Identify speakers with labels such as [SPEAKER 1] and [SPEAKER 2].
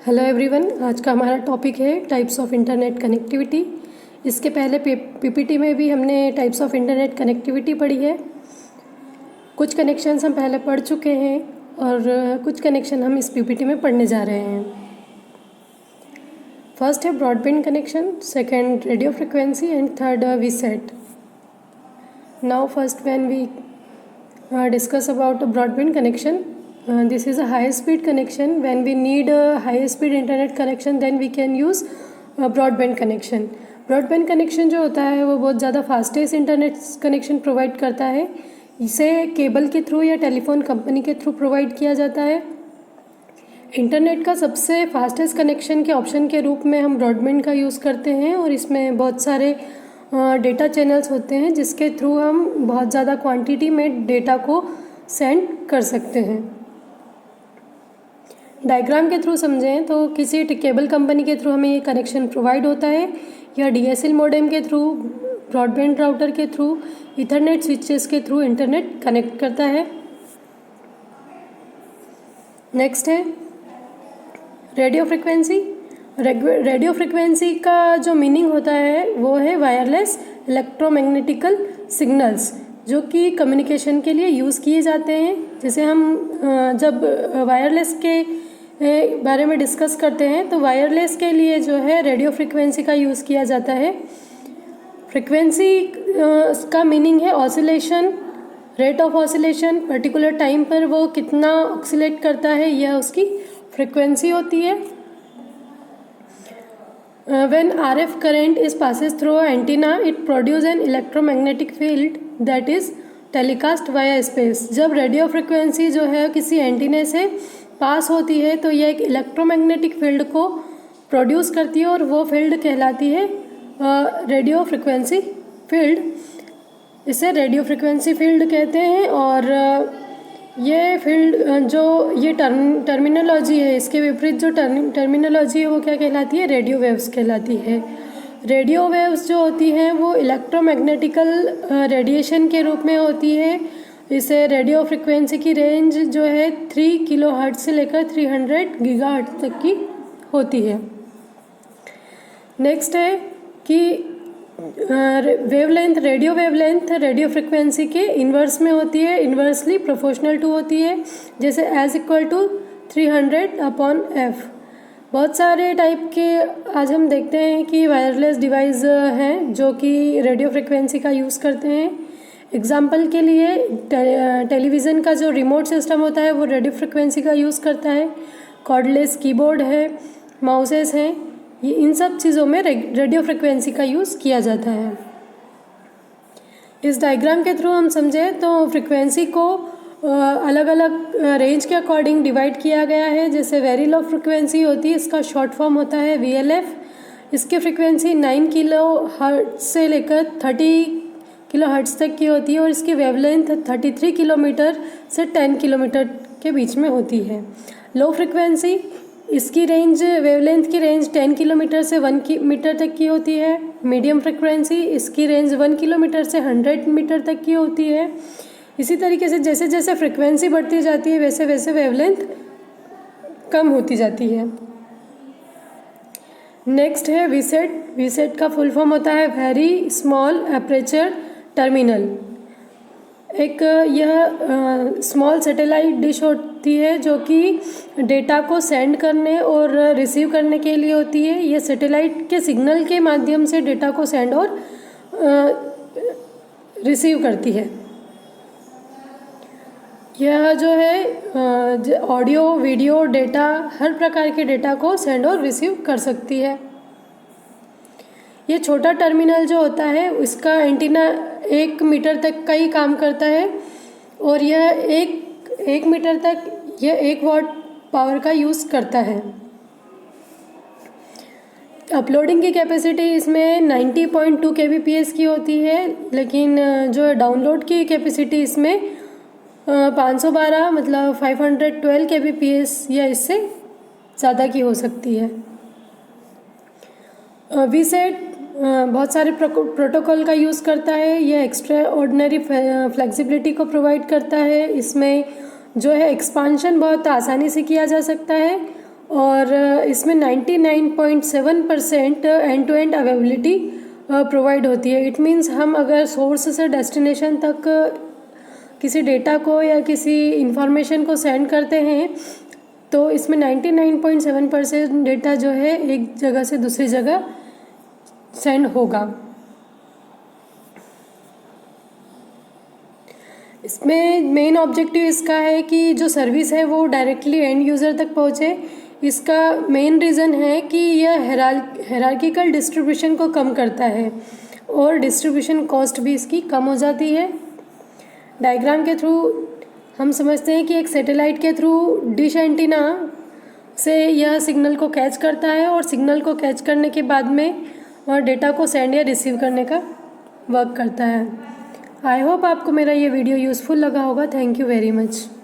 [SPEAKER 1] Hello everyone, आज का हमारा टॉपिक है टाइप्स ऑफ इंटरनेट कनेक्टिविटी। इसके पहले पीपीटी में भी हमने टाइप्स ऑफ इंटरनेट कनेक्टिविटी पढ़ी है। कुछ कनेक्शंस हम पहले पढ़ चुके हैं और कुछ कनेक्शन हम इस पीपीटी में पढ़ने जा रहे हैं। फर्स्ट है broadband connection, second radio frequency and third VSAT. Now first when we discuss about a broadband connection. This is a high speed connection. When we need a high speed internet connection, then we can use a broadband connection. Broadband connection जो होता है वो बहुत ज़्यादा fastest internet connection provide करता है। इसे cable के थ्रू या टेलीफोन कंपनी के थ्रू प्रोवाइड किया जाता है। इंटरनेट का सबसे फास्टेस्ट कनेक्शन के ऑप्शन के रूप में हम ब्रॉडबैंड का यूज़ करते हैं और इसमें बहुत सारे डेटा चैनल्स होते हैं जिसके थ्रू हम बहुत ज़्यादा क्वांटिटी में डेटा को सेंड कर सकते हैं। डायग्राम के थ्रू समझें तो किसी केबल कंपनी के थ्रू हमें ये कनेक्शन प्रोवाइड होता है या डीएसएल मॉडेम के थ्रू, ब्रॉडबैंड राउटर के थ्रू, ईथरनेट स्विचेस के थ्रू इंटरनेट कनेक्ट करता है। नेक्स्ट है रेडियो फ्रिक्वेंसी। रेडियो फ्रिक्वेंसी का जो मीनिंग होता है वो है वायरलेस इलेक्ट्रोमैग्नेटिकल सिग्नल्स, जो कि कम्युनिकेशन के लिए यूज़ किए जाते हैं। जैसे हम जब वायरलेस के बारे में डिस्कस करते हैं तो वायरलेस के लिए जो है रेडियो फ्रिक्वेंसी का यूज़ किया जाता है। फ्रिक्वेंसी का मीनिंग है oscillation, rate of oscillation, particular time पर वो कितना ऑसिलेट करता है, यह उसकी फ्रिक्वेंसी होती है। When RF current is passes through an antenna, it produces an electromagnetic field that is telecast via space. जब रेडियो फ्रिक्वेंसी जो है किसी एंटीने से पास होती है तो यह एक इलेक्ट्रोमैग्नेटिक फील्ड को प्रोड्यूस करती है और वो फील्ड कहलाती है रेडियो फ्रिक्वेंसी फील्ड। इसे रेडियो फ्रिक्वेंसी फील्ड कहते हैं। और ये फील्ड जो ये टर्मिनोलॉजी है, इसके विपरीत जो टर्मिनोलॉजी है वो क्या कहलाती है? रेडियो वेव्स कहलाती है। रेडियो वेव्स जो होती हैं वो इलेक्ट्रोमैग्नेटिकल रेडिएशन के रूप में होती है। इसे रेडियो फ्रिक्वेंसी की रेंज जो है 3 किलोहर्ट्ज़ से लेकर 300 गीगाहर्ट्ज़ तक की होती है। नेक्स्ट है कि wavelength, radio wavelength radio frequency के इन्वर्स में होती है, इन्वर्सली प्रोपोर्शनल टू होती है। जैसे एज इक्वल टू 300/f। बहुत सारे टाइप के आज हम देखते हैं कि वायरलेस डिवाइस हैं जो कि रेडियो फ्रिक्वेंसी का यूज़ करते हैं। एग्जाम्पल के लिए टेलीविज़न का जो रिमोट सिस्टम होता है वो रेडियो फ्रिक्वेंसी का यूज़ करता है। कॉर्डलेस कीबोर्ड है, माउसेस हैं, ये इन सब चीज़ों में रेडियो फ्रिक्वेंसी का यूज़ किया जाता है। इस डायग्राम के थ्रू हम समझें तो फ्रिक्वेंसी को अलग अलग रेंज के अकॉर्डिंग डिवाइड किया गया है। जैसे वेरी लो फ्रिक्वेंसी होती है, इसका शॉर्ट फॉर्म होता है VLF। इसकी फ्रिक्वेंसी 9 किलोहर्ट्ज़ से लेकर 30 किलोहर्ट्ज़ तक की होती है और इसकी वेवलेंथ 33 किलोमीटर से 10 किलोमीटर के बीच में होती है। लो फ्रिक्वेंसी, इसकी रेंज, वेवलेंथ की रेंज 10 किलोमीटर से 1 मीटर तक की होती है। मीडियम फ्रिक्वेंसी, इसकी रेंज 1 किलोमीटर से 100 मीटर तक की होती है। इसी तरीके से जैसे जैसे फ्रिक्वेंसी बढ़ती जाती है वैसे वैसे वेवलेंथ कम होती जाती है। नेक्स्ट है वीसेट। वीसेट का फुल फॉर्म होता है वेरी स्मॉल एपर्चर टर्मिनल। एक यह स्मॉल सैटेलाइट डिश होती है जो कि डेटा को सेंड करने और रिसीव करने के लिए होती है। यह सैटेलाइट के सिग्नल के माध्यम से डेटा को सेंड और रिसीव करती है। यह जो है ऑडियो, वीडियो, डेटा, हर प्रकार के डेटा को सेंड और रिसीव कर सकती है। ये छोटा टर्मिनल जो होता है इसका एंटीना 1 मीटर तक का ही काम करता है और यह एक मीटर तक यह 1 वाट पावर का यूज़ करता है। अपलोडिंग की कैपेसिटी इसमें 90.2 kbps की होती है, लेकिन जो डाउनलोड की कैपेसिटी इसमें 512 मतलब 512 kbps या इससे ज़्यादा की हो सकती है। वीसेट बहुत सारे प्रोटोकॉल का यूज़ करता है। यह एक्स्ट्रा ऑर्डिनरी फ्लेक्सिबिलिटी को प्रोवाइड करता है। इसमें जो है एक्सपांशन बहुत आसानी से किया जा सकता है और इसमें 99.7% end to end availability provide होती है। इट मीन्स हम अगर सोर्स से डेस्टिनेशन तक किसी डेटा को या किसी इंफॉर्मेशन को सेंड करते हैं तो इसमें 99.7% डेटा जो है एक जगह से दूसरी जगह सेंड होगा। इसमें मेन ऑब्जेक्टिव इसका है कि जो सर्विस है वो डायरेक्टली एंड यूज़र तक पहुँचे। इसका मेन रीज़न है कि यह हायरार्किकल डिस्ट्रीब्यूशन को कम करता है और डिस्ट्रीब्यूशन कॉस्ट भी इसकी कम हो जाती है। डायग्राम के थ्रू हम समझते हैं कि एक सैटेलाइट के थ्रू डिश एंटीना से यह सिग्नल को कैच करता है और सिग्नल को कैच करने के बाद में और डेटा को सेंड या रिसीव करने का वर्क करता है। आई होप आपको मेरा ये वीडियो यूज़फुल लगा होगा। Thank you very much.